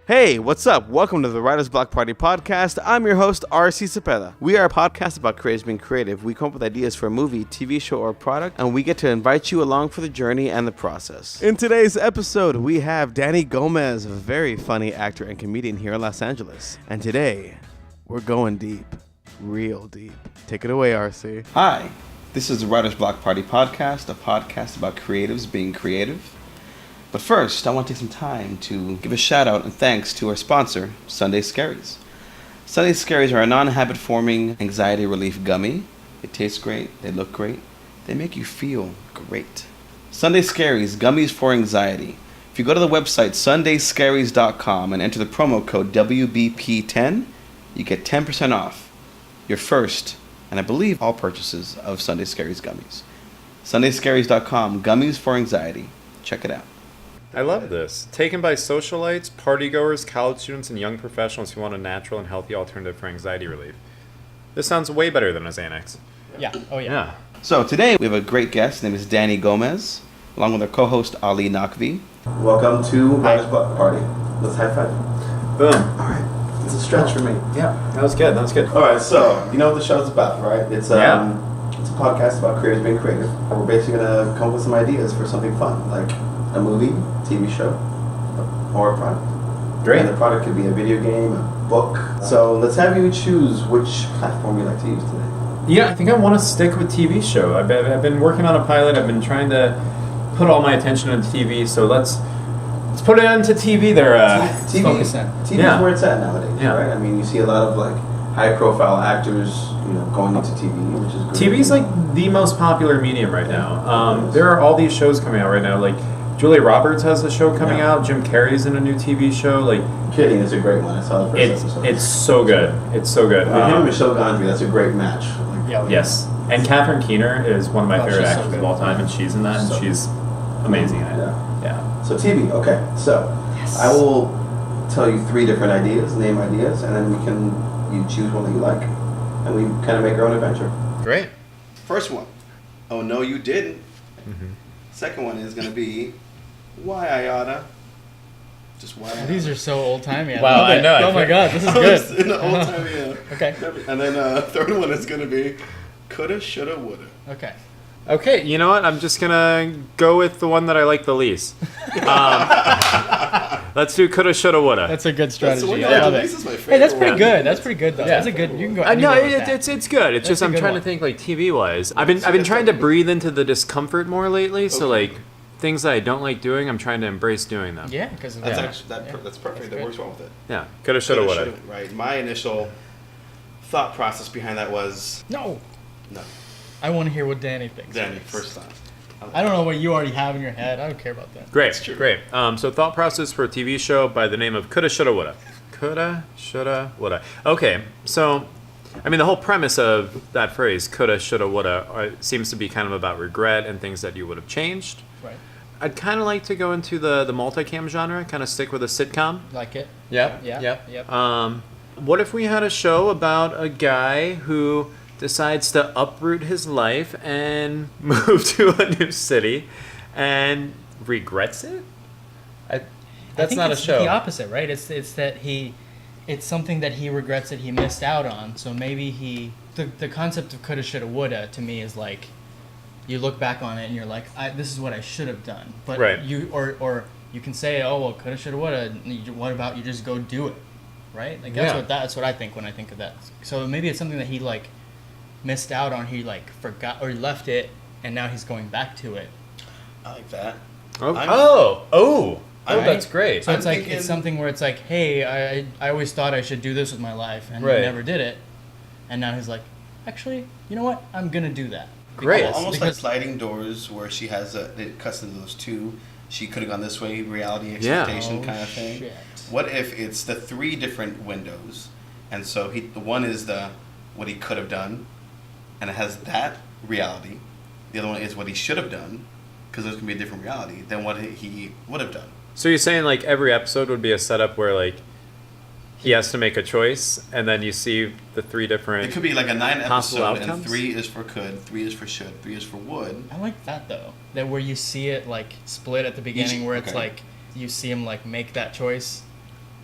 Hey, what's up? Welcome to the Writer's Block Party Podcast. I'm your host, R.C. Cepeda. We are a podcast about creators being creative. We come up with ideas for a movie, TV show, or product, and we get to invite you along for the journey and the process. In today's episode, we have Danny Gomez, a very funny actor and comedian here in Los Angeles. And today, we're going deep, real deep. Take it away, R.C. Hi, this is the Writer's Block Party Podcast, a podcast about creatives being creative. But first, I want to take some time to give a shout out and thanks to our sponsor, Sunday Scaries. Sunday Scaries are a non-habit-forming anxiety relief gummy. They taste great, they look great, they make you feel great. Sunday Scaries, gummies for anxiety. If you go to the website sundayscaries.com and enter the promo code WBP10, you get 10% off your first, and I believe all purchases of Sunday Scaries gummies. sundayscaries.com, gummies for anxiety. Check it out. I love this. Taken by socialites, partygoers, college students, and young professionals who want a natural and healthy alternative for anxiety relief. This sounds way better than a Xanax. Yeah. Oh, yeah. So today we have a great guest. His name is Danny Gomez, along with our co-host Ali Naqvi. Welcome to Writer's Block Party. Let's high five. Boom. All right. It's a stretch for me. Yeah, that was good. All right. So you know what the show's about, right? It's a podcast about creators being creative. We're basically gonna come up with some ideas for something fun, like a movie, TV show, or a product. Great. And the product could be a video game, a book. So let's have you choose which platform you like to use today. Yeah, I think I want to stick with TV show. I've been working on a pilot. I've been trying to put all my attention into TV. So let's put it into TV there. TV, focus in. TV is where it's at nowadays, right? I mean, you see a lot of like high-profile actors, going into TV, which is great. TV's like the most popular medium right now. There are all these shows coming out right now, like Julia Roberts has a show coming out. Jim Carrey's in a new TV show. Like, Kidding is a great one. I saw the first episode. It's so good. It's so good. Him and Michelle Gondry, that's a great match. Yes. And Catherine Keener is one of my favorite she's so actors good. of all time, and she's in that, and she's amazing in it. Yeah. So TV, okay. So I will tell you 3 different ideas, name ideas, and then you choose one that you like, and we kind of make our own adventure. Great. First one. Oh, no, you didn't. Mm-hmm. Second one is going to be why I oughta. Just why I oughta. These are so old-timey. Wow, I know. Oh my god, this is good. In the old time, yeah. Okay. And then third one is going to be coulda, shoulda, woulda. Okay. Okay, you know what? I'm just going to go with the one that I like the least. Let's do coulda, shoulda, woulda. That's a good strategy. That's the one I love that it. is my favorite. Hey, that's pretty one. good. That's pretty good, though. Yeah. That's a good. You can go. No, anywhere with that. it's good. It's just a I'm good trying one. to think like TV wise. I've been trying to breathe into the discomfort more lately. So like things that I don't like doing, I'm trying to embrace doing them. Yeah, because That's actually that's perfect. That works well with it. Yeah, coulda, shoulda, woulda. Right. My initial thought process behind that was No. no. I want to hear what Danny thinks. Danny, first time. I don't know what you already have in your head. I don't care about that. Great, That's true. great. So thought process for a TV show by the name of coulda, shoulda, woulda. Coulda, shoulda, woulda. Okay, so I mean the whole premise of that phrase coulda, shoulda, woulda seems to be kind of about regret and things that you would have changed. Right. I'd kind of like to go into the multicam genre, kind of stick with a sitcom. Like it. Yep. Yep. What if we had a show about a guy who decides to uproot his life and move to a new city and regrets it? That's not a show. It's the opposite, right? It's that it's something that he regrets that he missed out on. So maybe the concept of coulda, shoulda, woulda to me is like you look back on it and you're like, this is what I should have done. But right. or you can say, oh well, coulda, shoulda, woulda. What about you just go do it, right? Like that's what I think when I think of that. So maybe it's something that he like missed out on. He like forgot or he left it, and now he's going back to it. I like that. Right? That's great. So it's like it's something where it's like, hey, I always thought I should do this with my life, and I never did it, and now he's like, actually, you know what? I'm gonna do that. Great. Almost like sliding doors where she has it cuts into those 2. She could have gone this way, reality expectation kind of thing. Shit. What if it's the 3 different windows, and so the one is what he could have done, and it has that reality. The other one is what he should have done, because there's going to be a different reality than what he would have done. So you're saying like every episode would be a setup where like he has to make a choice, and then you see the 3 different. It could be like a 9 possible episode, outcomes? and 3 is for could, 3 is for should, 3 is for would. I like that though. That where you see it like split at the beginning, where it's like you see him like make that choice,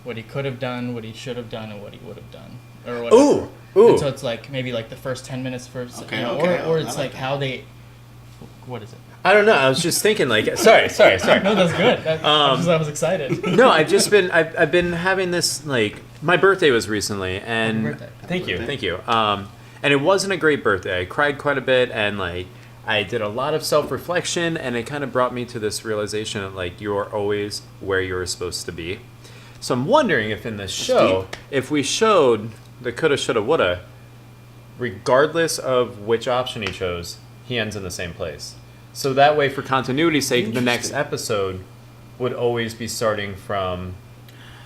what he could have done, what he should have done, and what he would have done, or whatever. Ooh. And so it's like maybe like the first 10 minutes first, Okay, you know, okay. or I it's like like how they. What is it? I don't know. I was just thinking, like, sorry. No, that's good. I was excited. No, I've been having this, like, my birthday was recently, and Happy birthday. thank you. And it wasn't a great birthday. I cried quite a bit, and like I did a lot of self-reflection, and it kind of brought me to this realization that like you're always where you're supposed to be. So I'm wondering if in this show, if we showed the coulda, shoulda, woulda, regardless of which option he chose, he ends in the same place. So that way, for continuity's sake, the next episode would always be starting from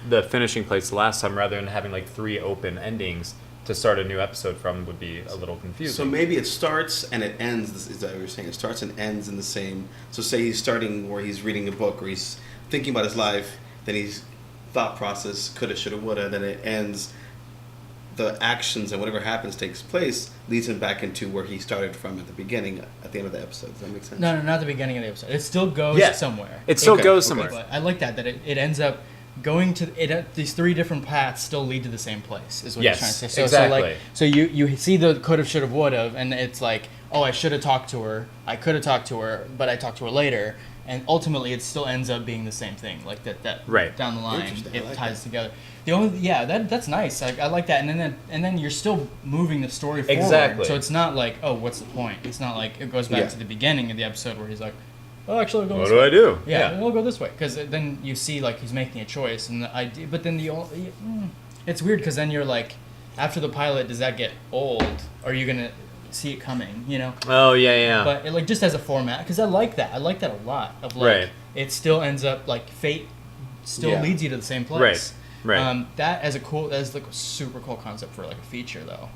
the finishing place the last time, rather than having like 3 open endings to start a new episode from would be a little confusing. So maybe it starts and it ends. Is that what you're saying? It starts and ends in the same. So say he's starting where he's reading a book or he's thinking about his life. Then he's thought process coulda, shoulda, woulda. Then it ends. The actions and whatever happens takes place leads him back into where he started from at the beginning, at the end of the episode. Does that make sense? No, not the beginning of the episode. It still goes somewhere. It still goes okay. somewhere. But I like that it ends up going to it. These 3 different paths still lead to the same place. Is what you're trying to say. So, exactly. So you see the could have, should have, would have, and it's like, oh, I should have talked to her. I could have talked to her, but I talked to her later. And ultimately, it still ends up being the same thing. Like that right. down the line, Interesting. it I like ties that. together. The only that's nice. I like that. And then you're still moving the story forward. Exactly. So it's not like, oh, what's the point? It's not like it goes back to the beginning of the episode where he's like, oh, actually, I'll go this way. What do I do? Yeah, we'll go this way, because then you see like he's making a choice, and the idea. But then it's weird because then you're like, after the pilot, does that get old? Are you gonna see it coming? You know. Oh yeah. But it, like just as a format, because I like that. I like that a lot. Of like, Right. it still ends up like fate still leads you to the same place. Right. That as like a super cool concept for like a feature though.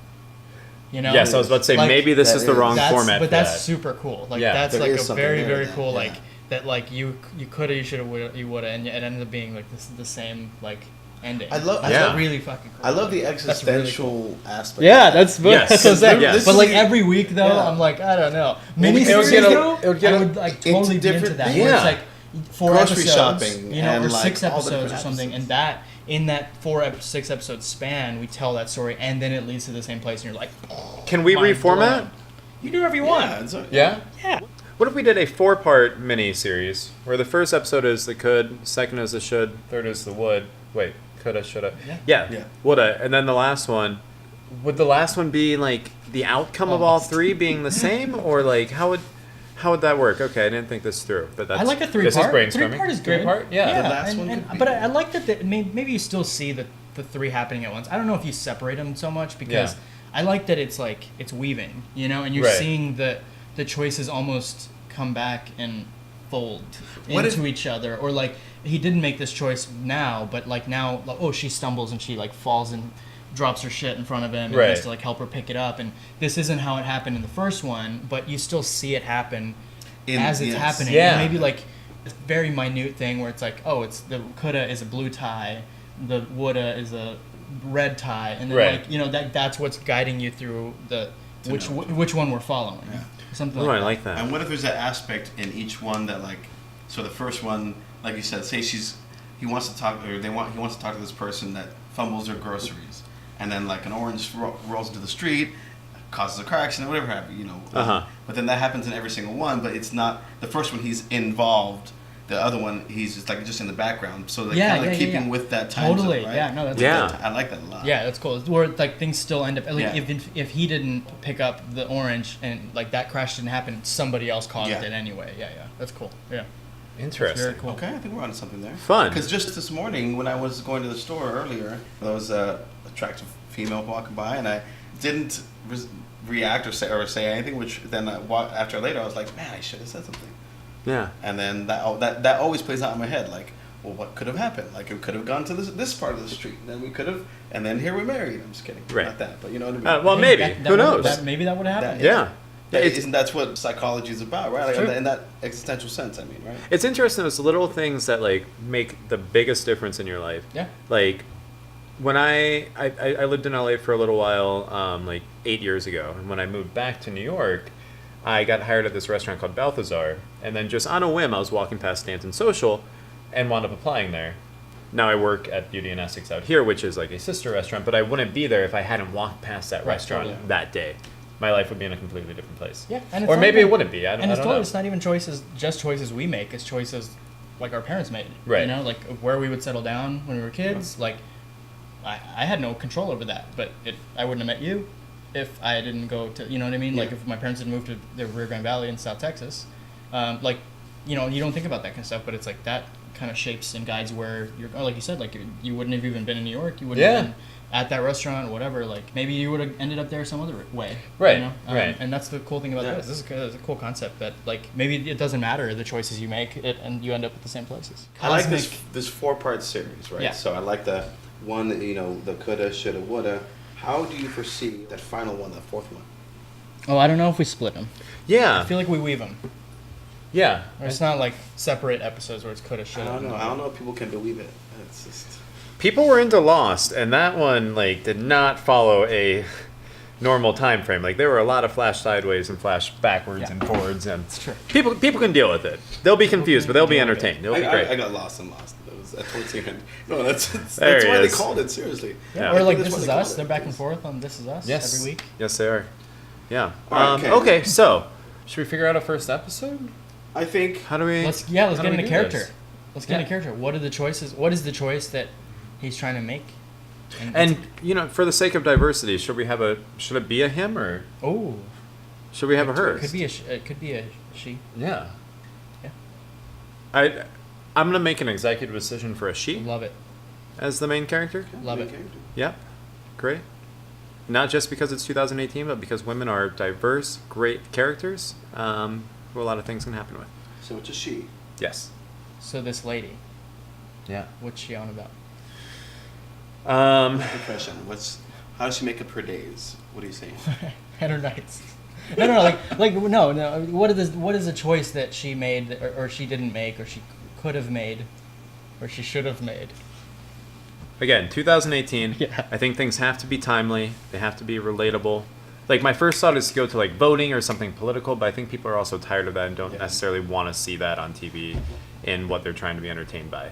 You know. Yes, I was about to say Like, maybe this is the wrong format. But for that's that. super cool. Like Yeah. that's There like is a something very there very that- cool yeah. like that like you coulda, you shoulda, you woulda, and it ended up being like the same like ending. I love- That's Yeah. really fucking cool. I love the That's really existential aspect. Yeah, that's what Yes. that's what I'm saying. Yes. But like This is- every week though, Yeah. I'm like, I don't know. Well, it would Miniseries get a- though, it would get I a- would like into totally be into different that. things. Where it's Yeah. like 4 Grocery episodes, shopping you know, and, or like, 6 all the episodes or different something, episodes. and that in that 6 episode span, we tell that story, and then it leads to the same place, and you're like, Can we mind reformat? blown. You do whatever you want. Yeah, it's Yeah. Yeah. What if we did a 4-part mini-series where the first episode is the could, second is the should, third is the would. Wait, coulda, shoulda. Yeah. Yeah. Woulda, and then the last one. Would the last one be like the outcome of all Almost. 3 being the same, or like how would that work? Okay, I didn't think this through, but that's I like a 3-part. This is brainstorming. 3-part is good. 3-part, yeah. The last one could be- but I like that. Maybe you still see the 3 happening at once. I don't know if you separate them so much because Yeah. I like that it's like it's weaving, you know, and you're Right. seeing the choices almost come back and fold What into if- each other, or like he didn't make this choice now, but like now, like, oh, she stumbles and she like falls and drops her shit in front of him and Right. has to like help her pick it up, and this isn't how it happened in the first one, but you still see it happen as it's yes. happening. Yeah. Maybe like a very minute thing where it's like, oh, it's the coulda is a blue tie, the woulda is a red tie, and then Right. like, you know, that's what's guiding you through the which know. which one we're following. Yeah. Something Oh, like I that. like that. And what if there's that aspect in each one that like, so the first one, like you said, say he wants to talk, or he wants to talk to this person that fumbles their groceries, and then like an orange rolls into the street, causes a car accident, whatever happened, you know. Uh-huh. But then that happens in every single one, but it's not the first one. He's involved. The other one, he's just in the background. So they're kind of keeping with that time Totally. zone, right? Yeah, no, that's Yeah. I like that a lot. Yeah, that's cool. Where like things still end up like Yeah. if he didn't pick up the orange and like that crash didn't happen, somebody else caused Yeah. it anyway. Yeah, that's cool. Yeah. Interesting. Very cool. Okay, I think we're onto something there. Fun. Because just this morning, when I was going to the store earlier, there was a attractive female walking by, and I didn't react or say anything. Which then after later, I was like, man, I should have said something. Yeah. And then that always plays out in my head, like, well, what could have happened? Like, it could have gone to this part of the street, and then we could have, and then here we're married. I'm just kidding, Right. not that, but you know what I mean. Well, Hey, maybe. that Who would- knows? maybe that would happen. Yeah. Isn't that's what psychology is about, right? Like, True. in that existential sense, I mean, right? It's interesting. Those little things that like make the biggest difference in your life. Yeah. Like when I lived in LA for a little while, like 8 years ago, and when I moved back to New York, I got hired at this restaurant called Balthazar, and then just on a whim, I was walking past Stanton Social, and wound up applying there. now I work at Beauty and Essex out here, which is like a sister restaurant, but I wouldn't be there if I hadn't walked past that restaurant totally. that day. My life would be in a completely different place. Yeah, and or maybe it wouldn't be. I don't know. It's not even just choices we make. It's choices like our parents made. Right. You know, like where we would settle down when we were kids. Like, I had no control over that, but I wouldn't have met you if I didn't go to, you know what I mean? Yeah. Like if my parents had moved to the Rio Grande Valley in South Texas, like, you know, you don't think about that kind of stuff, but it's like that kind of shapes and guides where you're, or like you said, like you wouldn't have even been in New York, you wouldn't have been at that restaurant or whatever, like maybe you would have ended up there some other way. Right, you know? Right. And that's the cool thing about this. This is a cool concept that like maybe it doesn't matter the choices you make and you end up at the same places. I like this 4-part series, right? Yeah. So I like the one, you know, the coulda, shoulda, woulda. How do you foresee that final one, that fourth one? Oh, I don't know if we split them. Yeah. I feel like we weave them. Yeah. Or it's not like separate episodes where it's coulda, shoulda. I don't know if people can believe it. It's just... People were into Lost, and that one like did not follow a normal time frame. Like there were a lot of flash sideways and flash backwards and forwards, and It's true. people can deal with it. They'll be confused, but they'll be entertained. It'll be great. I got lost and lost. It was towards the end. No, that's There why he they is. called it, seriously. Yeah. Or like That's This what Is they call Us. it. They're back and forth on This Is Us Yes. every week. Yes, they are. Yeah. All right, okay, so should we figure out a first episode? I think... How do we? Let's how get do we into do character. this? Let's get into character. What are the choices? What is the choice that he's trying to make? And you know, for the sake of diversity, should it be a him or oh, should we have a her? it could be a she. Yeah. Yeah. I'm gonna make an executive decision for a she Love it. as the main character. Love it. Yeah, great. Not just because it's 2018, but because women are diverse, great characters, who a lot of things can happen with. So it's a she. Yes. So this lady, Yeah. what's she on about? Profession. How does she make up her days? What are you saying? Head or nights? No. What is a choice that she made or she didn't make or she could have made or she should have made? Again, 2018. Yeah. I think things have to be timely. They have to be relatable. Like my first thought is to go to like voting or something political, but I think people are also tired of that and don't necessarily want to see that on TV in what they're trying to be entertained by.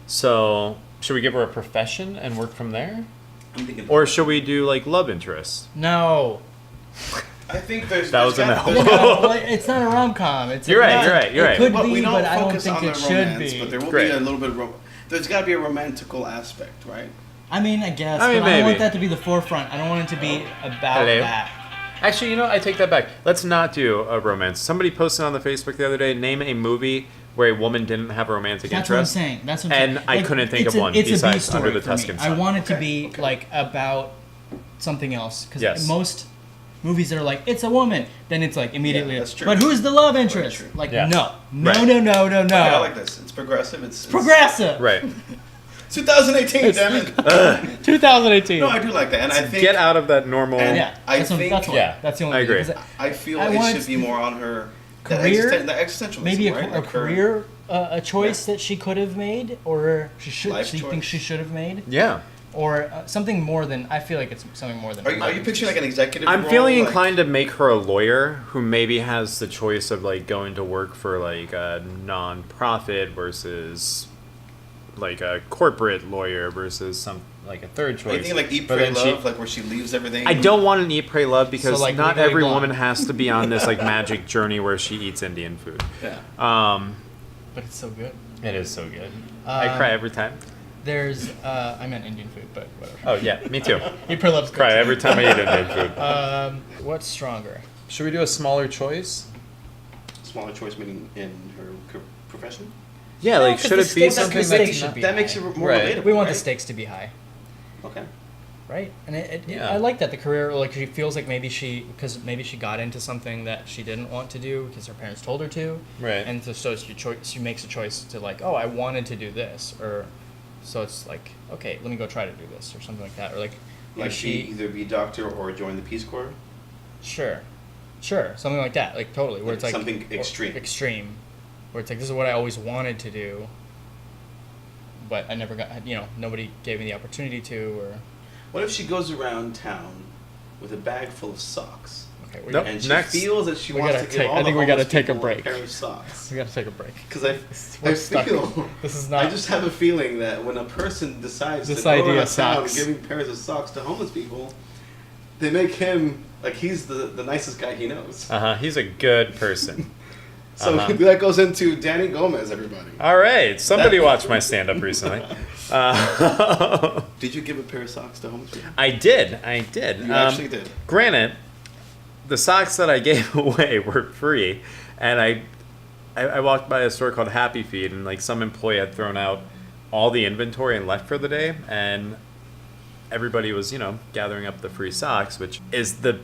So should we give her a profession and work from there? I'm thinking... Or should we do like love interest? No. I think there's... That was a no. Well, it's not a rom-com. You're right. It could But we be, don't but I don't focus think on it the should romance, be. but there will Great. be a little bit of... There's got to be a romantical aspect, right? I mean, I guess, I mean, but I don't want maybe. that to be the forefront. I don't want it to be about Hello? that. Actually, you know, I take that back. Let's not do a romance. Somebody posted on the Facebook the other day, name a movie where a woman didn't have a romantic That's what I'm interest. saying. That's what I'm And saying. I couldn't think it's of one it's a B besides story Under the for me. Tuscan I Sun. want it to be like about something else because Yes. most movies that are like it's a woman, then it's like immediately. Yeah, that's true. But who's the love interest? true. Like Yeah. no. Right. No. I like this. It's progressive. It's Progressive. Right. 2018, damn it. 2018. No, I do like that. And I think... Get out of that normal... And- Yeah, I that's think- that's why. Yeah, That's the only I agree. reason. I feel I it want should be more on her... Career? The existentialism, Maybe a, right? a Like her career, a choice that she could have made, or she Life thinks choice. she should have made, Yeah. or something more than. I feel like it's something more than. Are you picturing like an executive I'm role? feeling like, inclined to make her a lawyer who maybe has the choice of like going to work for like a non-profit versus like a corporate lawyer versus some like a third choice. Are you thinking like Eat, But Pray, then she- Love, like where she leaves everything? I don't want an Eat, Pray, Love because So, like, not Legally every Blonde. woman has to be on this like magic journey where she eats Indian food. Yeah. But it's so good. It is so good. I cry every time. There's, I meant Indian food, but whatever. Oh yeah, me too. Eat, Pray, Love's good. Cry every time I eat Indian food. What's stronger? Should we do a smaller choice? Smaller choice meaning in her profession? Yeah, No, like 'cause should the it be stakes- something the stakes that's should not- be That makes it high. more Right. relatable. We want the right? stakes to be high, Okay. right? And Yeah. I like that the career, like she feels like maybe she got into something that she didn't want to do because her parents told her to, Right. And so she makes a choice to like, oh, I wanted to do this, or so it's like, okay, let me go try to do this or something like that, or like Like she either be doctor or join the Peace Corps? Sure, something like that, like totally, where Like it's like something extreme. extreme, where it's like this is what I always wanted to do, but I never got, nobody gave me the opportunity to, or What if she goes around town with a bag full of socks Okay, Nope. And she Next. feels that she We wants gotta to take- give all I think the we gotta homeless take a people break. pair of socks. We gotta take a break. Because I We're stuck. feel, This is not. I just have a feeling that when a person decides This to go idea around town sucks. giving pairs of socks to homeless people, they make him like he's the nicest guy he knows. He's a good person. So that goes into Danny Gomez, everybody. All right. Somebody watched my stand-up recently. Did you give a pair of socks to homeless people? I did. You actually did. Granted, the socks that I gave away were free, and I walked by a store called Happy Feet, and like some employee had thrown out all the inventory and left for the day, and everybody was, gathering up the free socks, which is the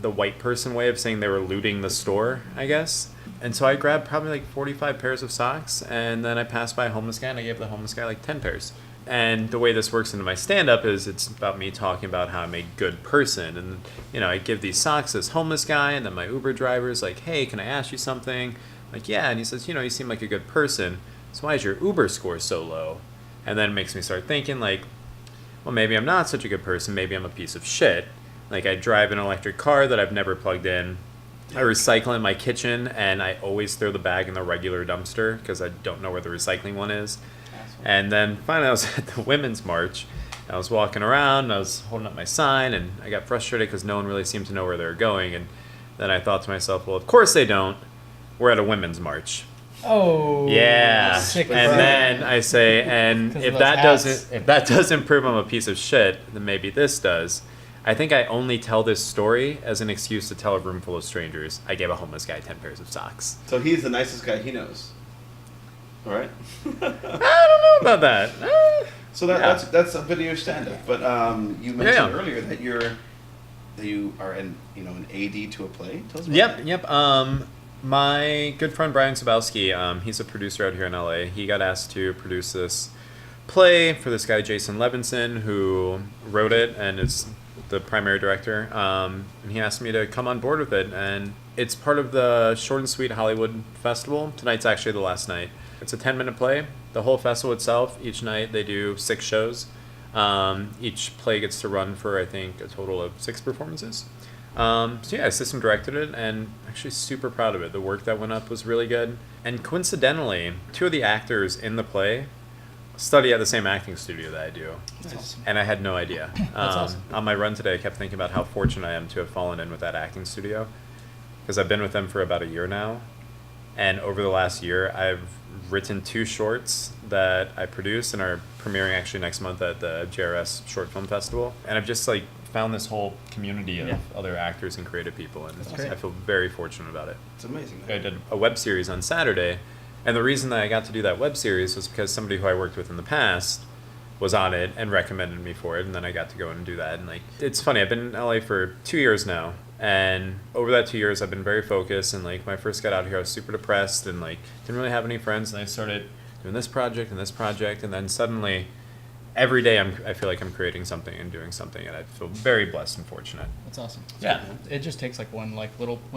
white person way of saying they were looting the store, I guess. And so I grabbed probably like 45 pairs of socks, and then I passed by a homeless guy, and I gave the homeless guy like 10 pairs. And the way this works into my stand-up is it's about me talking about how I'm a good person. And, I give these socks to this homeless guy, and then my Uber driver's like, hey, can I ask you something? I'm like, yeah. And he says, you seem like a good person, so why is your Uber score so low? And then it makes me start thinking, like, well, maybe I'm not such a good person. Maybe I'm a piece of shit. Like, I drive an electric car that I've never plugged in. I recycle in my kitchen, and I always throw the bag in the regular dumpster because I don't know where the recycling one is. And then finally I was at the Women's March. I was walking around, and I was holding up my sign, and I got frustrated because no one really seemed to know where they were going. And then I thought to myself, well, of course they don't. We're at a Women's March. Oh. Yeah. Sick And burn. then I say, and 'Cause if of that those doesn't prove I'm a piece of shit, then maybe this does. I think I only tell this story as an excuse to tell a room full of strangers I gave a homeless guy 10 pairs of socks. So he's the nicest guy he knows. All right. I don't know about that. So that's a bit of your stand-up. But you mentioned earlier that you are an AD to a play. Tell us about that. Yep. My good friend Brian Sabowski, he's a producer out here in LA. He got asked to produce this play for this guy Jason Levinson, who wrote it and is the primary director. And he asked me to come on board with it, and it's part of the Short and Sweet Hollywood Festival. Tonight's actually the last night. It's a 10-minute play. The whole festival itself, each night they do 6 shows. Each play gets to run for, I think, a total of 6 performances. I assistant directed it, and actually super proud of it. The work that went up was really good. And coincidentally, 2 of the actors in the play study at the same acting studio that I do. That's awesome. And I had no idea. That's awesome. On my run today, I kept thinking about how fortunate I am to have fallen in with that acting studio, because I've been with them for about a year now. And over the last year, I've written 2 shorts that I produced and are premiering actually next month at the JRS Short Film Festival. And I've just found this whole community of other actors and creative people, and great. I feel very fortunate about it. It's amazing. I did a web series on Saturday, and the reason that I got to do that web series was because somebody who I worked with in the past was on it and recommended me for it, and then I got to go in and do that. And it's funny, I've been in LA for 2 years now, and over that 2 years I've been very focused. And when I first got out here, I was super depressed and didn't really have any friends, and I started doing this project, and then suddenly every day I feel like I'm creating something and doing something, and I feel very blessed and fortunate. That's awesome. Yeah. It just takes one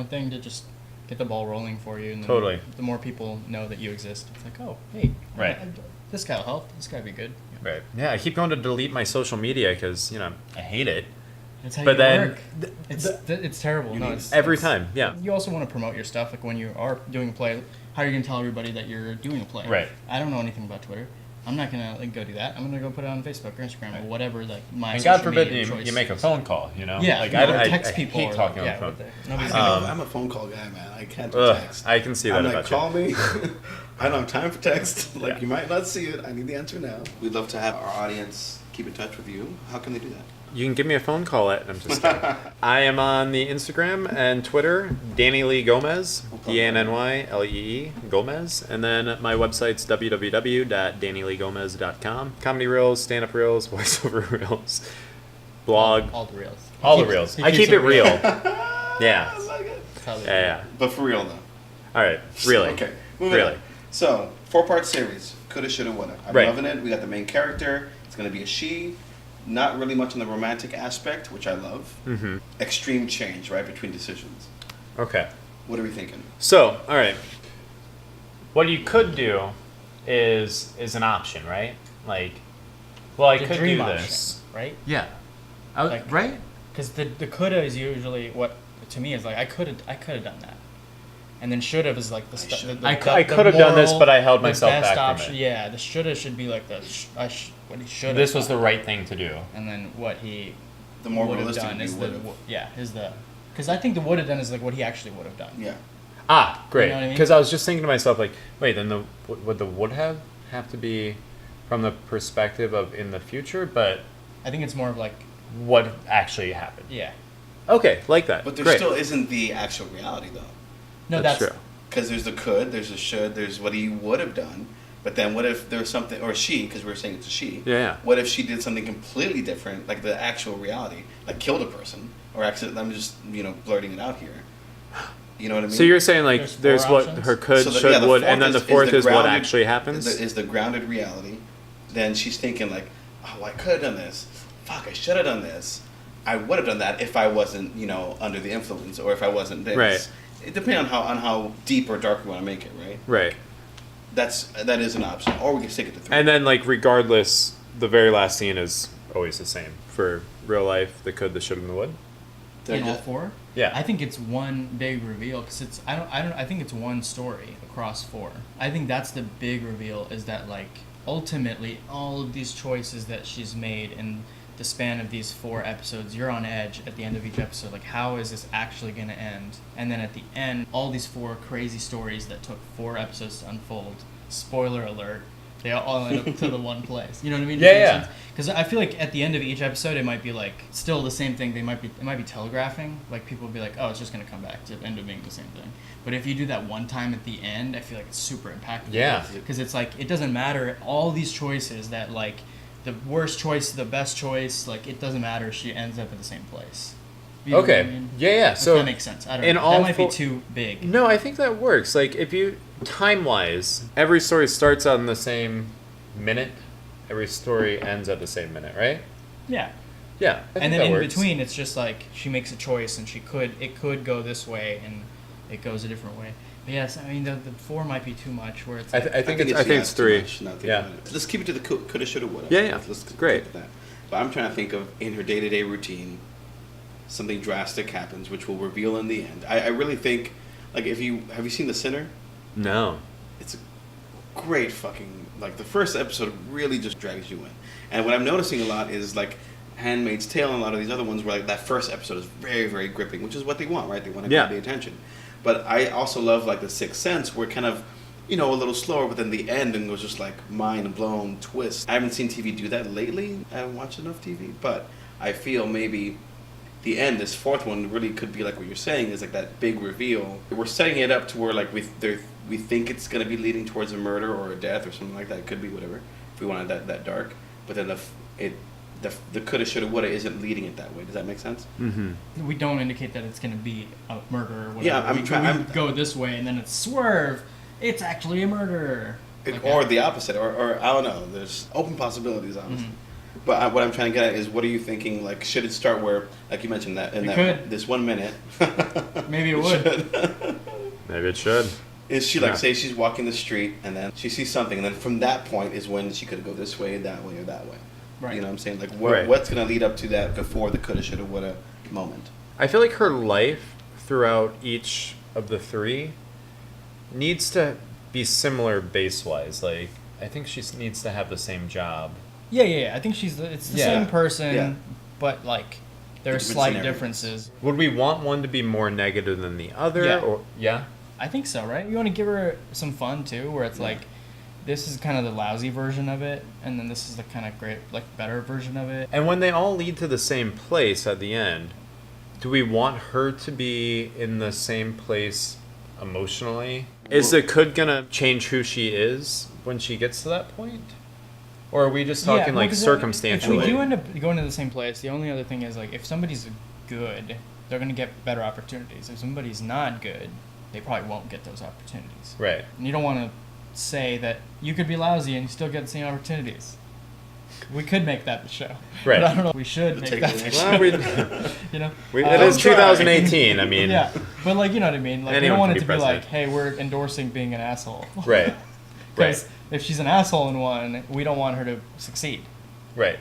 thing to just get the ball rolling for you, and then Totally. the more people know that you exist, it's like, oh, hey, Right. this guy'll help. This guy'll be good. Right. Yeah, I keep going to delete my social media because I hate it. That's how But you then work. It's terrible. No, it's every it's- time. Yeah. You also want to promote your stuff, like when you are doing a play. How are you gonna tell everybody that you're doing a play? Right. I don't know anything about Twitter. I'm not gonna go do that. I'm gonna go put it on Facebook or Instagram or whatever. My And social God forbid media you choice. make a phone call. Yeah, I text people. hate talking on the phone. Nobody's gonna. I'm a phone call guy, man. I can't do Ugh, text. I can see that I'm about call you. me. I don't have time for text. Yeah. You might not see it. I need the answer now. We'd love to have our audience keep in touch with you. How can they do that? You can give me a phone call at. I'm just kidding. I am on the Instagram and Twitter, Danny Lee Gomez, DANNYLEE Gomez, and then my website's www.dannyleegomez.com. Comedy reels, stand-up reels, voiceover reels, blog, all the reels. all the reels. I keep it real. Yeah. I like it. That's how they Yeah. But for real, though. All right. Really. Okay. Moving Really. on. So, 4-part series. Coulda, shoulda, woulda. I'm Right. loving it. We got the main character. It's going to be a she. Not really much on the romantic aspect, which I love. Mm-hmm. Extreme change, right, between decisions. Okay. What are we thinking? So, all right. What you could do is an option, right? I The could dream do option, this. right? Yeah. Like- Right? Because the coulda is usually what to me is like I could have done that, and then should have is like the stuff. I could have done this, but I held myself back from it. Yeah, the shoulda should be like what he should. This was the right thing to do. And then what he The more would have realistic done you is would've. because I think the would have done is like what he actually would have done. Yeah. Ah, great. You know what I mean? Because I was just thinking to myself, like, wait, then would the would have to be from the perspective of in the future, but I think it's more of like what actually happened. yeah. Okay, like that. But there Great. still isn't the actual reality, though. No, That's that's true. Because there's the could, there's the should, there's what he would have done. But then what if there's something, or she, because we're saying it's a she. Yeah. What if she did something completely different, like the actual reality, like killed a person, or accident? I'm just blurting it out here. You know what I mean? So you're saying like There's there's four what options? her could, So should, the would, fourth and then the fourth the is what grounded- actually happens? Is the grounded reality. Then she's thinking like, oh, I could have done this. Fuck, I should have done this. I would have done that if I wasn't, under the influence, or if I wasn't this. Right. It depends on how deep or dark we want to make it, right? Right. That is an option, or we can stick it to 3. And then like regardless, the very last scene is always the same for real life: the could, the should, and the would. in all 4. Yeah. I think it's one big reveal because it's I think it's one story across 4. I think that's the big reveal is that like ultimately all of these choices that she's made in the span of these 4 episodes, you're on edge at the end of each episode. Like, how is this actually going to end? And then at the end, all these 4 crazy stories that took 4 episodes to unfold. Spoiler alert. They all end up to the one place. You know what I mean? Yeah. Because I feel like at the end of each episode, it might be like still the same thing. It might be telegraphing. Like people will be like, oh, it's just gonna come back to end up being the same thing. But if you do that one time at the end, I feel like it's super impactful. Yeah. Because it's like it doesn't matter all these choices that like the worst choice, the best choice, like it doesn't matter. She ends up at the same place. You know Okay. what I mean? Yeah. If So that makes sense. I don't in know. all That might be 4 too big. No, I think that works. Like if you time-wise, every story starts on the same minute. Every story ends at the same minute, right? Yeah. Yeah. I think And then that in works. between, it's just like she makes a choice, and it could go this way, and it goes a different way. But yes, I mean the 4 might be too much. Where it's I like, think it's too 3. much, now thinking Yeah. about it. Let's keep it to the coulda, shoulda, woulda. Yeah, yeah. Let's Great. stick with that. But I'm trying to think of in her day-to-day routine, something drastic happens, which will reveal in the end. I really think, like, have you seen The Sinner? No. It's a great fucking, like, the first episode really just drags you in. And what I'm noticing a lot is, like, Handmaid's Tale and a lot of these other ones where, like, that first episode is very, very gripping, which is what they want, right? They want to grab the attention. But I also love, like, The Sixth Sense, where kind of, a little slower, but then the ending was just, like, mind-blown twist. I haven't seen TV do that lately. I haven't watched enough TV. But I feel maybe the end, this 4th one, really could be like what you're saying, is like that big reveal. We're setting it up to where, like, we think it's going to be leading towards a murder or a death or something like that. It could be whatever, if we wanted that dark. But then the coulda, shoulda, woulda isn't leading it that way. Does that make sense? Mm-hmm. we don't indicate that it's going to be a murder or whatever. Yeah, we go this way, and then it's swerve. It's actually a murder. Or the opposite, or I don't know. There's open possibilities, honestly. But what I'm trying to get at is, what are you thinking? Like, should it start where, like you mentioned, that this 1 minute? Maybe it would. Maybe it should. Is she like, say she's walking the street and then she sees something, and then from that point is when she could go this way, that way, or that way. Right. You know what I'm saying? Like, Right. what's going to lead up to that before the coulda, shoulda, woulda moment? I feel like her life throughout each of the 3 needs to be similar base-wise. Like, I think she needs to have the same job. Yeah. I think it's the same person, but like there are Different slight scenarios. differences. Would we want one to be more negative than the other? Yeah. Or I think so, right? You want to give her some fun too, where it's like, this is kind of the lousy version of it, and then this is the kind of great, like better version of it. And when they all lead to the same place at the end, do we want her to be in the same place emotionally? Is the could gonna change who she is when she gets to that point? Or are we just talking like 'cause circumstantially? If we do end up going to the same place, the only other thing is like if somebody's good, they're gonna get better opportunities. If somebody's not good, they probably won't get those opportunities. Right. And you don't want to say that you could be lousy and you still get the same opportunities. We could make that the show. Right. But I don't know if we should make that the show. Well, You know? it is try. 2018. I mean, Yeah. But like, you know what I mean? Like, we Anyone don't want can it to be be like, president. hey, we're endorsing being an asshole. right, Because right, if she's an asshole in one, we don't want her to succeed. right.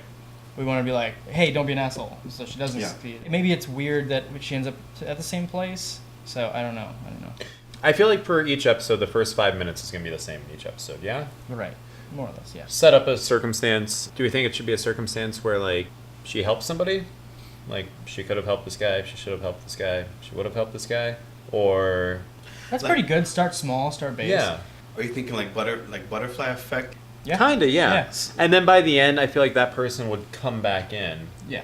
we want to be like, hey, don't be an asshole. So she doesn't Yeah. succeed. Maybe it's weird that she ends up at the same place. So I don't know. I feel like for each episode, the first 5 minutes is going to be the same in each episode, yeah? Right. More or less, yeah. Set up a circumstance. Do we think it should be a circumstance where, like, she helps somebody? Like, she could have helped this guy, she should have helped this guy, she would have helped this guy? Or... That's pretty good. Start small, start base. Yeah. Are you thinking like butterfly effect? Yeah. Kinda, yeah. Yes. And then by the end, I feel like that person would come back in Yeah.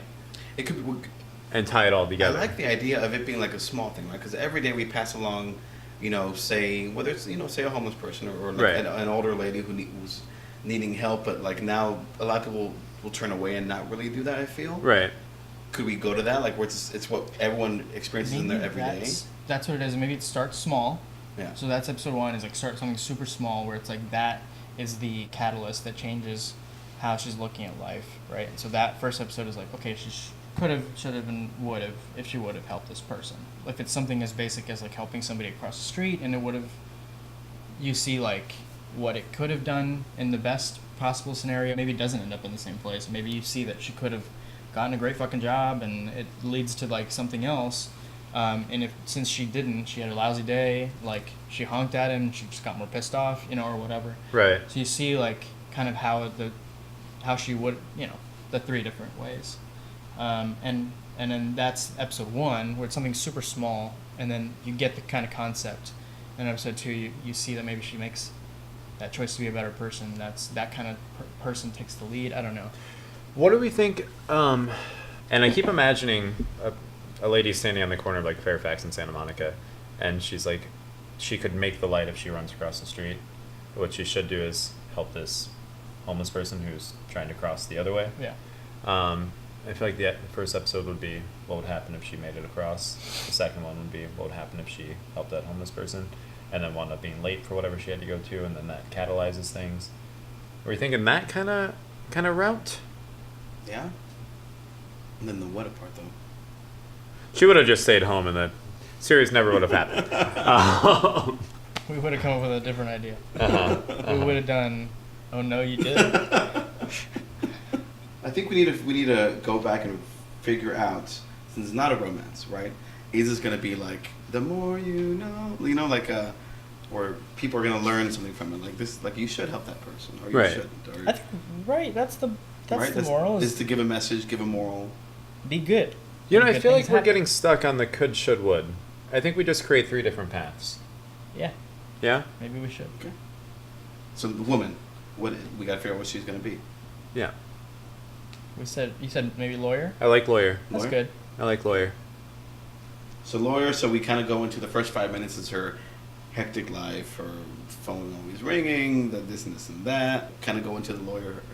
It could be. and tie it all I together. like the idea of it being like a small thing, right? Because every day we pass along, say whether it's say a homeless person or like Right. an older lady who's needing help, but like now a lot of people will turn away and not really do that. I feel. Right. Could we go to that, like where it's what everyone experiences in their everyday? That's what it is. Maybe it starts small. Yeah. So that's episode 1 is like start something super small where it's like that is the catalyst that changes how she's looking at life, right? And so that first episode is like, okay, she could have, should have, and would have if she would have helped this person. If it's something as basic as like helping somebody across the street and it would have, you see like what it could have done in the best possible scenario. Maybe it doesn't end up in the same place. Maybe you see that she could have gotten a great fucking job and it leads to like something else. And since she didn't, she had a lousy day, like she honked at him, she just got more pissed off, or whatever. Right. So you see like kind of how she would, the 3 different ways. And then that's episode 1 where it's something super small and then you get the kind of concept. And episode 2, you see that maybe she makes that choice to be a better person. That kind of person takes the lead. I don't know. What do we think? And I keep imagining a lady standing on the corner of like Fairfax and Santa Monica, and she's like, she could make the light if she runs across the street. What she should do is help this homeless person who's trying to cross the other way. Yeah. I feel like the first episode would be what would happen if she made it across. The second one would be what would happen if she helped that homeless person, and then wound up being late for whatever she had to go to, and then that catalyzes things. Are you thinking that kind of route? Yeah. And then the what part though? She would have just stayed home, and the series never would have happened. We would have come up with a different idea. Uh-huh. We would have done, oh no, you didn't. I think we need to go back and figure out, since it's not a romance, right? Is this gonna be like the more you know, like where people are gonna learn something from it, like this, like you should help that person, or you Right. shouldn't, or I think, right, that's the moral. Is to give a message, give a moral. Be good. I Good feel like things we're happen. getting stuck on the could, should, would. I think we just create 3 different paths. Yeah, Yeah? maybe we should. Okay. So the woman, we gotta figure out what she's gonna be. Yeah. You said maybe lawyer? I like lawyer. That's Lawyer? good. I like lawyer. So lawyer, so we kind of go into the first 5 minutes is her hectic life, her phone always ringing, this and this and that. Kind of go into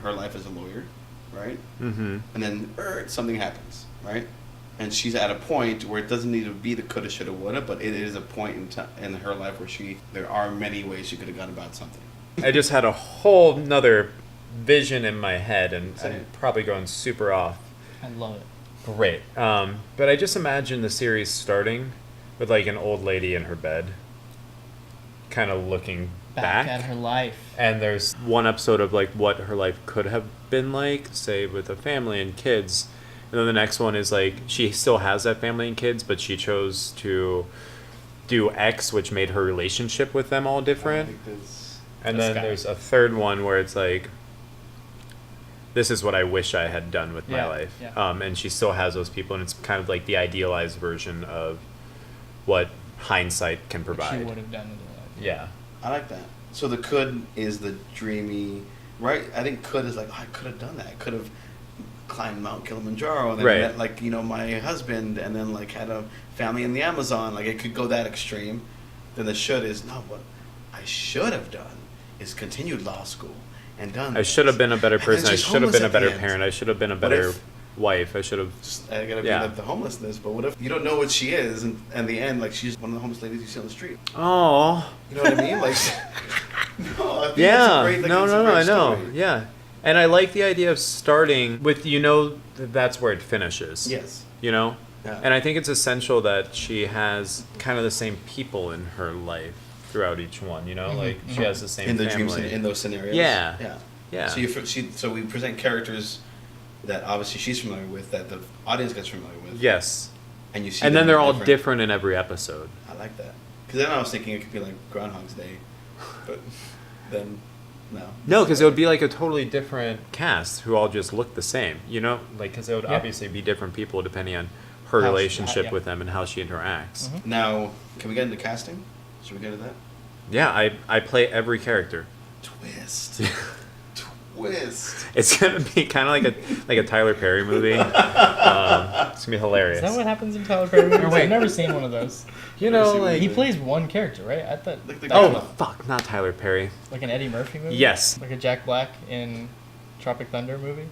her life as a lawyer, right? Mm-hmm. And then something happens, right? And she's at a point where it doesn't need to be the coulda, shoulda, woulda, but it is a point in her life where there are many ways she could have gone about something. I just had a whole nother vision in my head, and Same. I'm probably going super off. I love it. Great. But I just imagine the series starting with like an old lady in her bed, kind of looking back at her life. And there's one episode of like what her life could have been like, say with a family and kids. And then the next one is like she still has that family and kids, but she chose to do X, which made her relationship with them all different. And then there's a third one where it's like, this is what I wish I had done with my life. Yeah. And she still has those people, and it's kind of like the idealized version of what hindsight can What she provide. would have done with her life. Yeah. I like that. So the could is the dreamy, right? I think could is like, I could have done that. I could have climbed Mount Kilimanjaro and then Right. met like, my husband and then like had a family in the Amazon. Like it could go that extreme. Then the should is, no, what I should have done is continued law school and done I should have been a better And then person. I she's should have been a homeless at the better end. parent. I should have been a What better if- wife. I should have. Just, I gotta be Yeah. like the homelessness, but what if you don't know what she is, and in the end, like she's one of the homeless ladies you see on the street. Oh. You know what I mean? Like, no, I think Yeah. that's a great, like, No, it's a no, no. great I know. story. Yeah. And I like the idea of starting with, that's where it finishes. Yes. Yeah. Yeah. And I think it's essential that she has kind of the same people in her life throughout each one. Like she has the same in the family. dreams in those scenarios. Yeah. Yeah. Yeah. So we present characters that obviously she's familiar with, that the audience gets familiar with. Yes. And you see. And then them they're all different in every episode. I like that. Because then I was thinking it could be like Groundhog's Day, but then no. No, because it would be like a totally different cast who all just look the same. You know, like because it would obviously be different people depending on her relationship with them and how she interacts. Mm-hmm. Now, can we get into casting? Should we get into that? Yeah, I play every character. Twist. Twist. It's gonna be kind of like a Tyler Perry movie. It's gonna be hilarious. Is that what happens in Tyler Perry movies? I've never seen one of those. You know, like He plays one character, right? I thought. oh fuck, not Tyler Perry. Like an Eddie Murphy movie. Yes. Like a Jack Black in Tropic Thunder movie.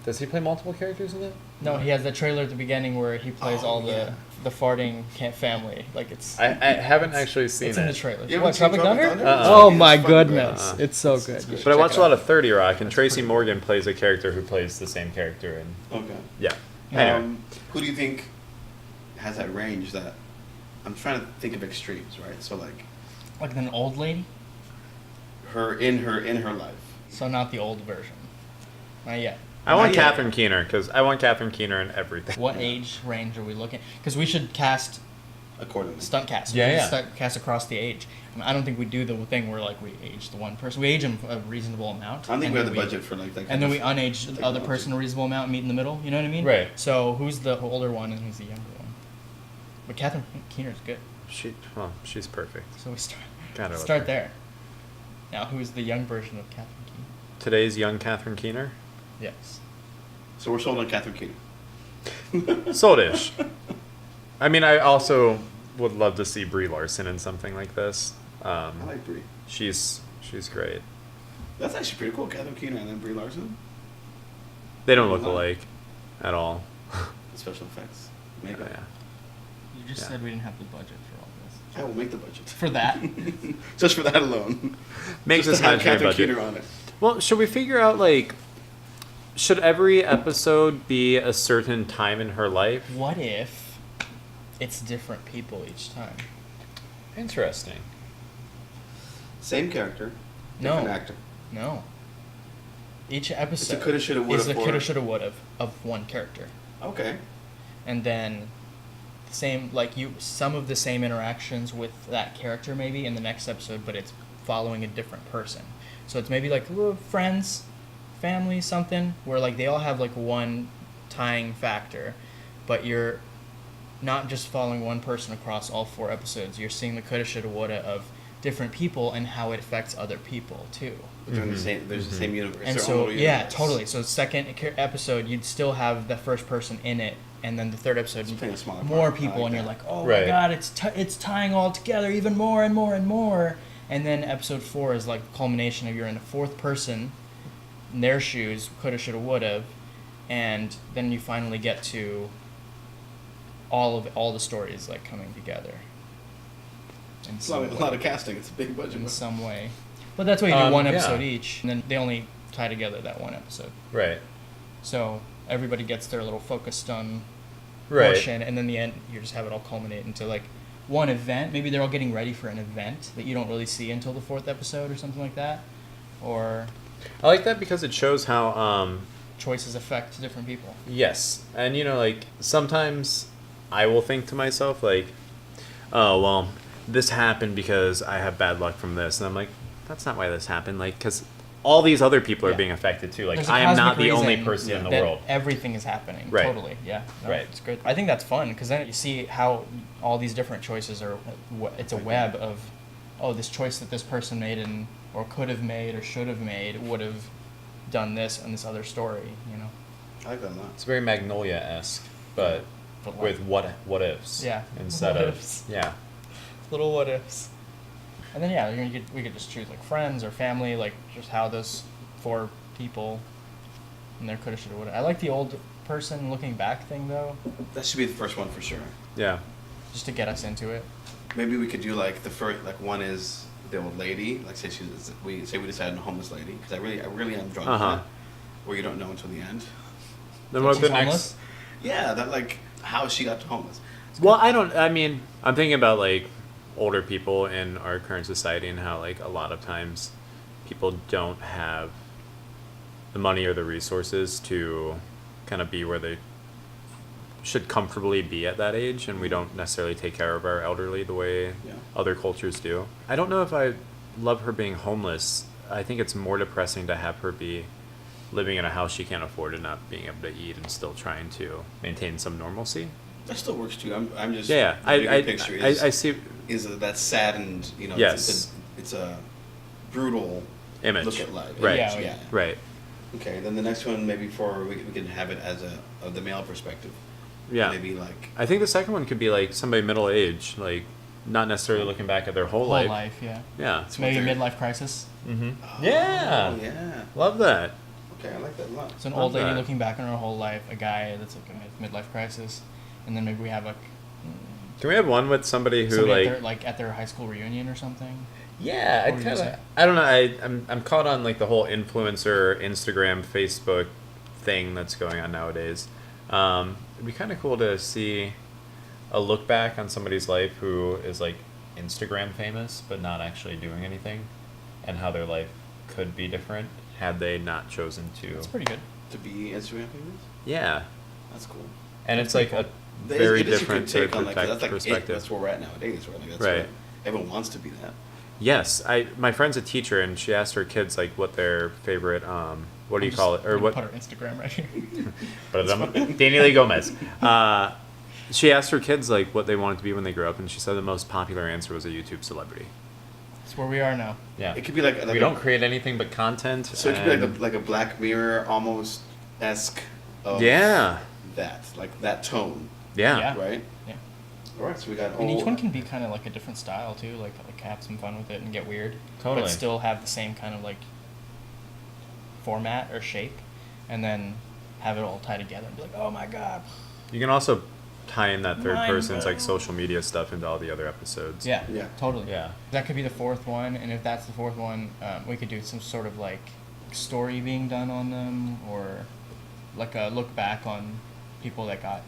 Does he play multiple characters in that? No, he has the trailer at the beginning where he plays the farting family. Like it's. I haven't actually seen it's it. in the trailer. You What, haven't seen Tropic Thunder? Thunder? Oh It's my fucking goodness, good. it's so good. good. But I watched Check a it lot of 30 Rock, and Tracy Morgan plays a character who plays the same character. And Okay. yeah. Anyway. Who do you think has that range that... I'm trying to think of extremes, right? So Like an old lady. her in her life. So not the old version. Not yet. I want Not yet. Catherine Keener, because I want Catherine Keener in everything. What age range are we looking? Because we should cast Accordingly. stunt cast. Yeah, We should yeah. stunt cast across the age. I don't think we do the thing where like we age the one person. We age them a reasonable amount. I don't think and we have then the budget for like that. And then we unage the other person a reasonable amount, meet in the middle. You know what I mean? Right. So who's the older one and who's the younger one? But Catherine Keener's good. She's perfect. So we start Gotta love start her. there. Now who's the young version of Catherine Keener? Today's young Catherine Keener? Yes. So we're sold on Catherine Keener. Sold-ish. I mean, I also would love to see Brie Larson in something like this. I like Brie. She's great. That's actually pretty cool. Catherine Keener and then Brie Larson. They don't look alike at all. Special effects. Yeah. Makeup. You just Yeah. said we didn't have the budget for all this. I will make the budget. For that? Just for that alone. Makes Just us to have match your Catherine budget. Keener on it. Well, should we figure out, like, should every episode be a certain time in her life? What if it's different people each time? Interesting. Same character. No. Different actor. No. Each episode coulda, shoulda, woulda is a for- coulda, shoulda, woulda of one character. Okay. And then same some of the same interactions with that character maybe in the next episode, but it's following a different person. So it's maybe like friends, family, something where like they all have like one tying factor, but you're not just following one person across all 4 episodes. You're seeing the coulda, shoulda, woulda of different people and how it affects other people too. But they're in the same. There's the same universe. And Their own so, little yeah, universe. totally. So second episode, you'd still have the first person in it, and then the third episode, It's playing a smaller more part. I people, like and you're that. like, oh Right. my god, it's tying all together even more and more and more. And then episode 4 is like the culmination of you're in a fourth person, in their shoes, coulda, shoulda, woulda, and then you finally get to all the stories like coming together. In It's a lot of casting. It's a big budget. in some way. But that's why you do one yeah. episode each, and then they only tie together that one episode. Right. So everybody gets their little focused on Right. portion, and then the end, you just have it all culminate into like one event. Maybe they're all getting ready for an event that you don't really see until the 4th episode or something like that. Or I like that because it shows how, choices affect different people. yes. And, you know, like, sometimes I will think to myself, like, oh, well, this happened because I have bad luck from this. And I'm like, that's not why this happened. Like, because all these other people are Yeah. being affected too. Like, There's a I am not cosmic the only reason person in the that world. Everything is happening. Right. Totally. Yeah. No, Right. It's good. I think that's fun because then you see how all these different choices are. It's a web of, oh, this choice that this person made and or could have made or should have made would have done this in this other story. You know. I like that a lot. It's very Magnolia-esque, but But with what ifs. Yeah. Instead What of ifs. yeah. Little what ifs. And then yeah, we could just choose like friends or family, like just how those 4 people and their coulda, shoulda, woulda. I like the old person looking back thing though, That should be the first one for sure. Yeah. just to get us into it. Maybe we could do like the first, like one is the old lady, like say we decide on a homeless lady, because I really am drawn to Uh-huh. that, where you don't know until the end. Then what She's the next? homeless? Yeah, that like how she got to homeless. Well, I mean, I'm thinking about like older people in our current society and how like a lot of times people don't have the money or the resources to kind of be where they should comfortably be at that age, and we don't necessarily take care of our elderly the way other cultures do. I don't know if I love her being homeless. I think it's more depressing to have her be living in a house she can't afford and not being able to eat and still trying to maintain some normalcy. That still works too. I'm just Yeah, the bigger picture I see. Is that saddened? You know, Yes. it's a brutal Image. look at life. Right. Yeah. Right. Okay, then the next one maybe we can have it as of the male perspective. Yeah. Maybe like I think the second one could be like somebody middle age, like not necessarily looking back at their whole life. Yeah. Yeah. So maybe a midlife crisis. Mm-hmm. oh, Yeah. yeah. Love that. Okay, I like that a lot. So an Love old lady that. looking back on her whole life, a guy that's like a midlife crisis, and then maybe we have like Can we have one with somebody who like at their high school reunion or something? Yeah, What were you gonna say? I don't know. I'm caught on like the whole influencer Instagram Facebook thing that's going on nowadays. It'd be kind of cool to see a look back on somebody's life who is like Instagram famous but not actually doing anything, and how their life could be different had they not chosen to. It's pretty good. To be Instagram famous? Yeah, That's cool. and it's like a It is- very it is a different good sort of take on like that's like perspective. that's where we're at nowadays, right? Like that's Right. what everyone wants to be that. Yes, my friend's a teacher, and she asked her kids like what their favorite what do you call it, or what? Put her Instagram right here. Daniela Gomez. She asked her kids like what they wanted to be when they grew up, and she said the most popular answer was a YouTube celebrity. That's where we are now. Yeah, It could be like we don't create anything but content. So it could be like a Black Mirror almost esque. Yeah. Like that tone, Yeah. Yeah. right? Yeah. All right, so we got. And each one can be kind of like a different style too, like have some fun with it and get weird, Totally. but still have the same kind of like format or shape, and then have it all tie together and be like, oh my god. You can also tie in that third Mind person's like blown. social media stuff into all the other episodes. Yeah. Yeah. Totally. Yeah. That could be the fourth one, and if that's the fourth one, we could do some sort of like story being done on them, or like a look back on people that got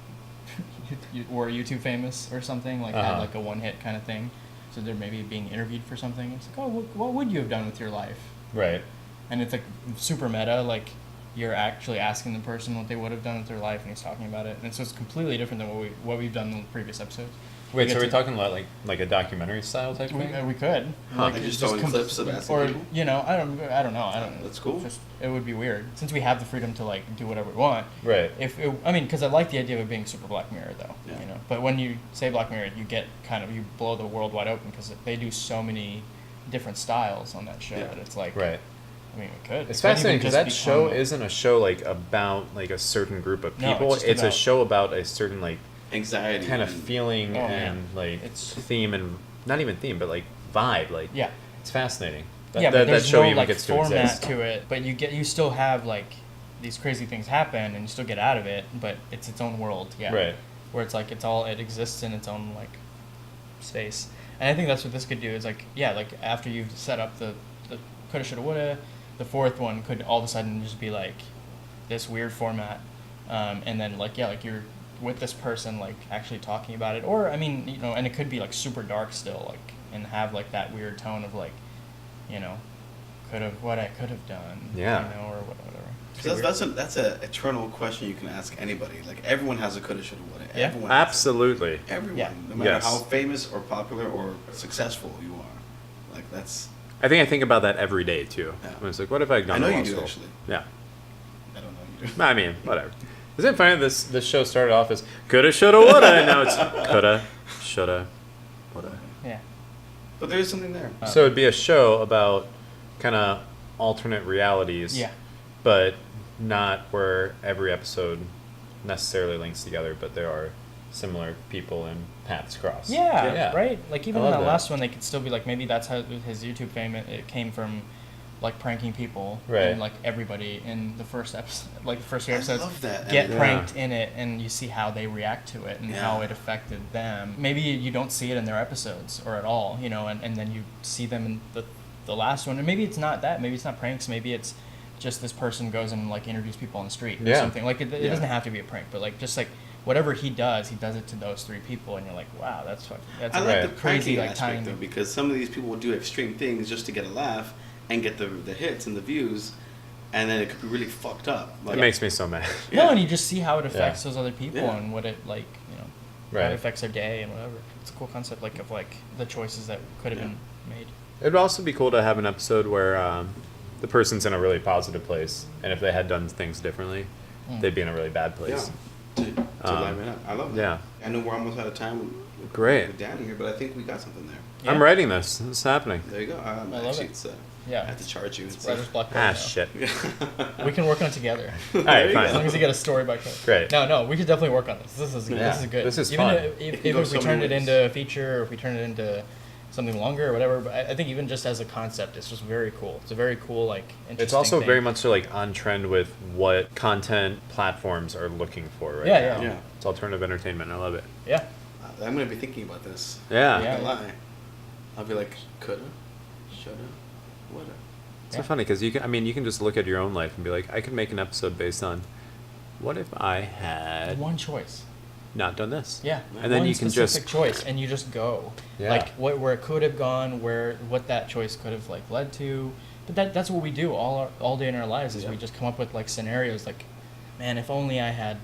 were YouTube famous or something, like had like a one hit kind of thing. So they're maybe being interviewed for something. It's like, oh, what would you have done with your life? Right. And it's like super meta, like you're actually asking the person what they would have done with their life, and he's talking about it. And so it's completely different than what we've done in the previous episodes. Wait, We so get we're to- talking about like a documentary style type thing? We could. Like just throwing clips of asking or people? you know, I don't know. That's cool. Just, it would be weird since we have the freedom to like do whatever we want. Right. Because I like the idea of it being super Black Mirror though. Yeah. You know, but when you say Black Mirror, you get you blow the world wide open because they do so many different styles on that show Yeah. that it's like. Right. I mean, we could. It's It could fascinating even because just that show become- isn't a show like about like a certain group of No, it's people. just It's a about- show about a certain like Anxiety. kind of and- feeling Oh, and yeah. like It's- theme and not even theme but like vibe. Like Yeah. it's fascinating. Yeah, but there's show no even like gets to format exist. to it. But you still have like these crazy things happen, and you still get out of it. But it's its own world. Yeah. Right. Where it's like it exists in its own like space. And I think that's what this could do is like after you've set up the coulda shoulda woulda, the fourth one could all of a sudden just be like this weird format, and then like you're with this person like actually talking about it, or I mean and it could be like super dark still, like, and have like that weird tone of like what I could have done, Yeah. or whatever. So that's a eternal question you can ask anybody. Like everyone has a coulda, shoulda, woulda. Yeah. Everyone has it. Absolutely. Everyone, Yeah. no matter Yes. how famous or popular or successful you are, like that's. I think about that every day too. Yeah. When it's like, what if I had gone I know to you law do, school? actually. Yeah. I don't know. You do. I mean, whatever. Isn't it funny this show started off as coulda, shoulda, woulda, and now it's coulda, shoulda, woulda. Yeah. But there is something there. So it'd be a show about kind of alternate realities. Yeah. But not where every episode necessarily links together, but there are similar people and paths cross. Yeah, right. Like even I in love that that. last one, they could still be like maybe that's how his YouTube fame it came from, like pranking people, Right. And like everybody in the first episode, like the first few I episodes, love that. get And- pranked in it, and you see how they react to it and Yeah. how it affected them. Maybe you don't see it in their episodes or at all, and then you see them in the last one, and maybe it's not that. Maybe it's not pranks. Maybe it's just this person goes and like interviews people on the street or Yeah. something. Like it Yeah. doesn't have to be a prank, but like just like whatever he does it to those three people, and you're like, wow, that's I like Right. the crazy pranking like aspect tiny. though, because some of these people will do extreme things just to get a laugh and get the hits and the views, and then it could be really fucked up. It makes me so mad. No, and you just see how it affects Yeah. those other people Yeah. and what it how Right. it affects their day and whatever. It's a cool concept, of the choices that could have been made. It'd also be cool to have an episode where the person's in a really positive place, and if they had done things differently, they'd be in a really bad place. To liven it up. I love that. Yeah. I know we're almost out of time. Great. With Danny here, but I think we got something there. Yeah. I'm writing this. It's happening. There you go. love Actually, it. it's I Yeah. have to charge you. It's Writer's block. Ah, now. shit. We can work on it together. All right, As fine. long as you get a story by code. Great. No, we could definitely work on this. This is Yeah. good. This is even fun. If can go we so turn many it ways. into a feature, or if we turn it into something longer or whatever, but I think even just as a concept, it's just very cool. It's a very cool, interesting It's also thing. very much so, on trend with what content platforms are looking for right Yeah, now. yeah. Yeah. It's alternative entertainment. I love it. Yeah. I'm going to be thinking about this. Yeah. Yeah. Not gonna lie. I'll be like, coulda, shoulda, woulda. It's so funny because you can just look at your own life and be like, I could make an episode based on what if I had One choice. not done this. Yeah. And then One you can specific just choice, and you just go. Yeah. Where it could have gone, what that choice could have led to. But that's what we do all day in our lives is Yeah. we just come up with scenarios man, if only I had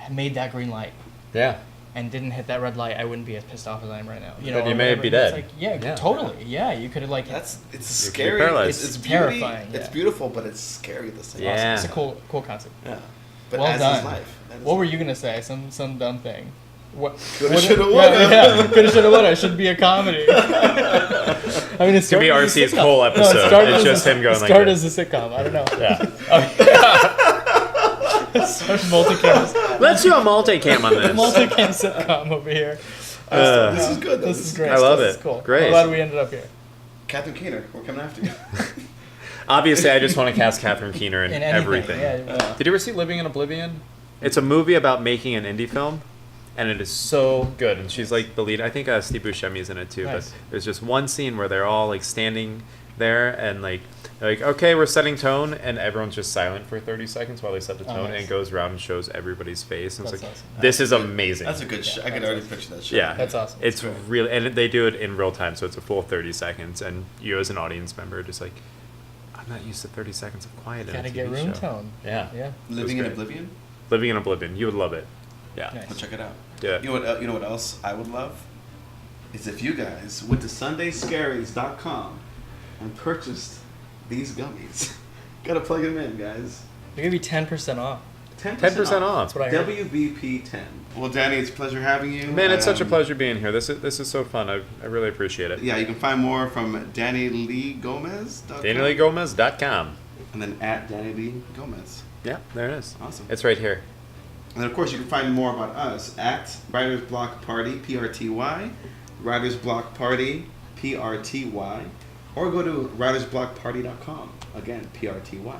made that green light yeah. and didn't hit that red light, I wouldn't be as pissed off as I am right now. Then or you may whatever. be It's dead. Yeah, totally. Yeah, you could have It's You could be scary. paralyzed. It's terrifying, It's yeah. beautiful, but it's scary at the same Yeah. time. It's a cool concept. Yeah. But Well as done. is life. That is What were life. you gonna say? Some dumb thing. What? Coulda, what- shoulda, yeah, woulda. Yeah, coulda, shoulda, woulda. It should be a comedy. I mean, it Could be started as a RC's sitcom. whole No, episode. it started It's as just him going it like started this. as a sitcom. I don't know. Yeah. Such multicam, Let's do a multicam on this. multicam sitcom over here. This is good, though. This is great. I love This it. is cool. Great. I'm glad we ended up here. Catherine Keener, we're coming after you. Obviously, I just want to cast Catherine Keener in In anything. everything. Yeah. Did you ever see Living in Oblivion? It's a movie about making an indie film, and it is so good. And she's like the lead. I think Steve Buscemi's in it too. Nice. But there's just one scene where they're all standing there and they're like, okay, we're setting tone, and everyone's just silent for 30 seconds while they set the Oh, tone, nice. and it goes around and shows everybody's face. And it's That's like, awesome. this is amazing. That's a good show. I could that's already awesome. picture that show. Yeah, That's awesome. It's That's really, and they do it in real time, so it's a full 30 seconds, and you as an audience member are just like, I'm not used to 30 seconds of quiet in a Gotta TV get room show. tone. Yeah. Yeah. Living in great. Oblivion? Living in Oblivion, you would love it. Yeah. Nice. Well, check it out. Yeah. You know what else I would love? Is if you guys went to sundayscaries.com and purchased these gummies. Gotta plug them in, guys. They're gonna be 10% off. 10% off. That's what I heard. WBP10. Well, Danny, it's a pleasure having you. Man, it's such a pleasure being here. This is so fun. I really appreciate it. Yeah, you can find more from DannyLeeGomez.com. DannyLeeGomez.com. And then at Danny Lee Gomez. Yeah, there it is. Awesome. It's right here. And then, of course, you can find more about us at Writers Block Party, PRTY, Writers Block Party, PRTY, or go to writersblockparty.com. Again, PRTY.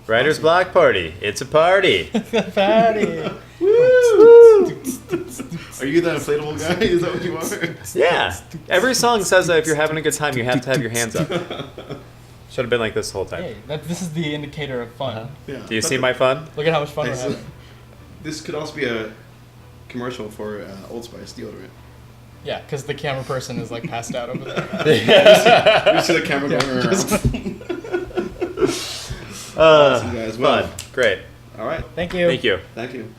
Writer's Awesome. Block Party. It's a party. Fatty. Woo! Are you that inflatable guy? Is that what you are? Yeah. Every song says that if you're having a good time, you have to have your hands up. Should have been like this the whole time. Hey, this is the indicator of fun. Yeah. Do you see my fun? Look at how much fun we're Nice. having. This could also be a commercial for Old Spice deodorant. Yeah, because the camera person is passed out over there. You see the camera going around. Awesome, guys. Well, Fun. Great. all right. Thank you. Thank you. Thank you.